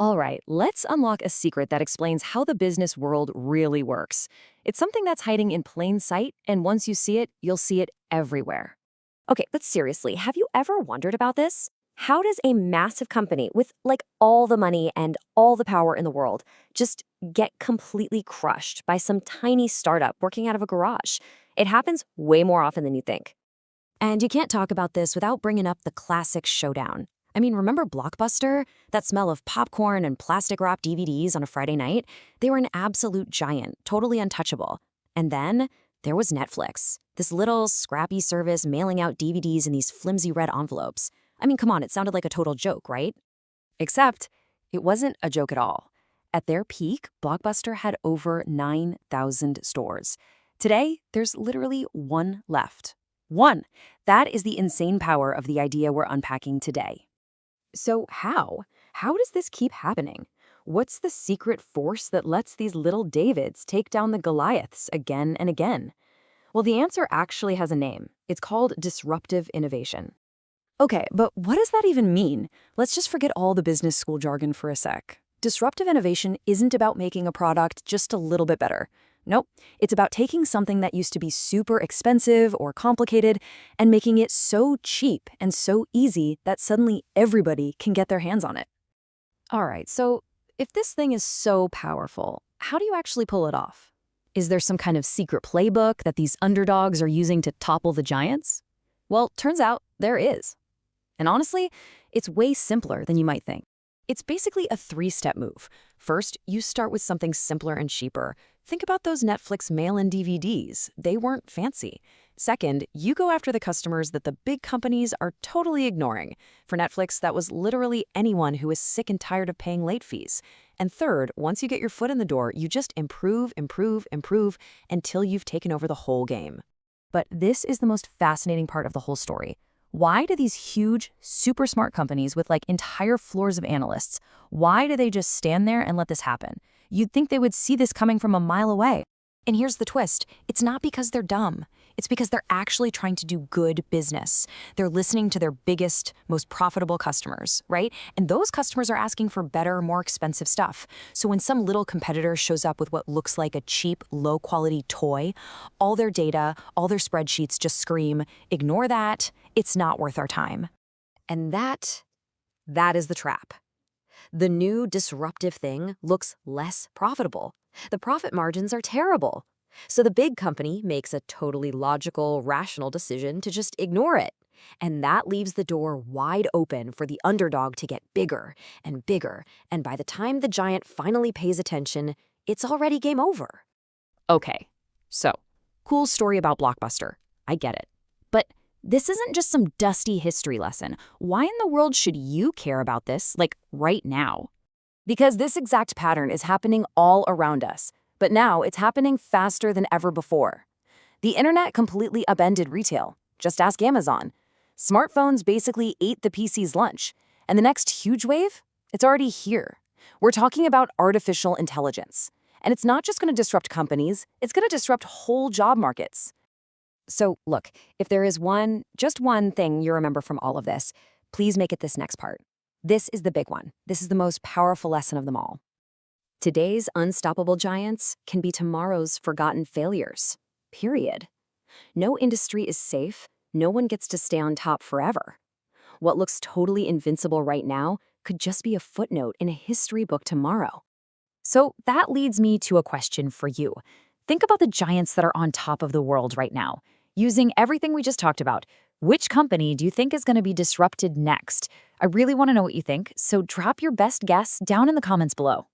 All right, let's unlock a secret that explains how the business world really works. It's something that's hiding in plain sight, and once you see it, you'll see it everywhere. Okay, but seriously, have you ever wondered about this? How does a massive company with like all the money and all the power in the world just get completely crushed by some tiny startup working out of a garage? It happens way more often than you think. And you can't talk about this without bringing up the classic showdown. I mean, remember Blockbuster? That smell of popcorn and plastic wrapped DVDs on a Friday night? They were an absolute giant, totally untouchable. And then there was Netflix, this little scrappy service mailing out DVDs in these flimsy red envelopes. I mean, come on, it sounded like a total joke, right? Except, it wasn't a joke at all. At their peak, Blockbuster had over 9,000 stores. Today, there's literally one left. One. That is the insane power of the idea we're unpacking today. So how? How does this keep happening? What's the secret force that lets these little Davids take down the Goliaths again and again? Well, the answer actually has a name. It's called disruptive innovation. Okay, but what does that even mean? Let's just forget all the business school jargon for a sec. Disruptive innovation isn't about making a product just a little bit better. Nope, it's about taking something that used to be super expensive or complicated and making it so cheap and so easy that suddenly everybody can get their hands on it. All right, so if this thing is so powerful, how do you actually pull it off? Is there some kind of secret playbook that these underdogs are using to topple the giants? Well, turns out there is. And honestly, it's way simpler than you might think. It's basically a three-step move. First, you start with something simpler and cheaper. Think about those Netflix mail-in DVDs. They weren't fancy. Second, you go after the customers that the big companies are totally ignoring. For Netflix, that was literally anyone who is sick and tired of paying late fees. And third, once you get your foot in the door, you just improve until you've taken over the whole game. But this is the most fascinating part of the whole story. Why do these huge, super smart companies with like entire floors of analysts, why do they just stand there and let this happen? You'd think they would see this coming from a mile away. And here's the twist. It's not because they're dumb. It's because they're actually trying to do good business. They're listening to their biggest, most profitable customers, right? And those customers are asking for better, more expensive stuff. So when some little competitor shows up with what looks like a cheap, low-quality toy, all their data, all their spreadsheets just scream, ignore that, it's not worth our time. And that is the trap. The new disruptive thing looks less profitable. The profit margins are terrible. So the big company makes a totally logical, rational decision to just ignore it. And that leaves the door wide open for the underdog to get bigger and bigger. And by the time the giant finally pays attention, it's already game over. Okay, so cool story about Blockbuster. I get it. But this isn't just some dusty history lesson. Why in the world should you care about this, like right now? Because this exact pattern is happening all around us. But now it's happening faster than ever before. The internet completely upended retail. Just ask Amazon. Smartphones basically ate the PC's lunch. And the next huge wave? It's already here. We're talking about artificial intelligence. And it's not just going to disrupt companies, it's going to disrupt whole job markets. So look, if there is just one thing you remember from all of this, please make it this next part. This is the big one. This is the most powerful lesson of them all. Today's unstoppable giants can be tomorrow's forgotten failures. Period. No industry is safe. No one gets to stay on top forever. What looks totally invincible right now could just be a footnote in a history book tomorrow. So that leads me to a question for you. Think about the giants that are on top of the world right now. Using everything we just talked about, which company do you think is going to be disrupted next? I really want to know what you think, so drop your best guess down in the comments below.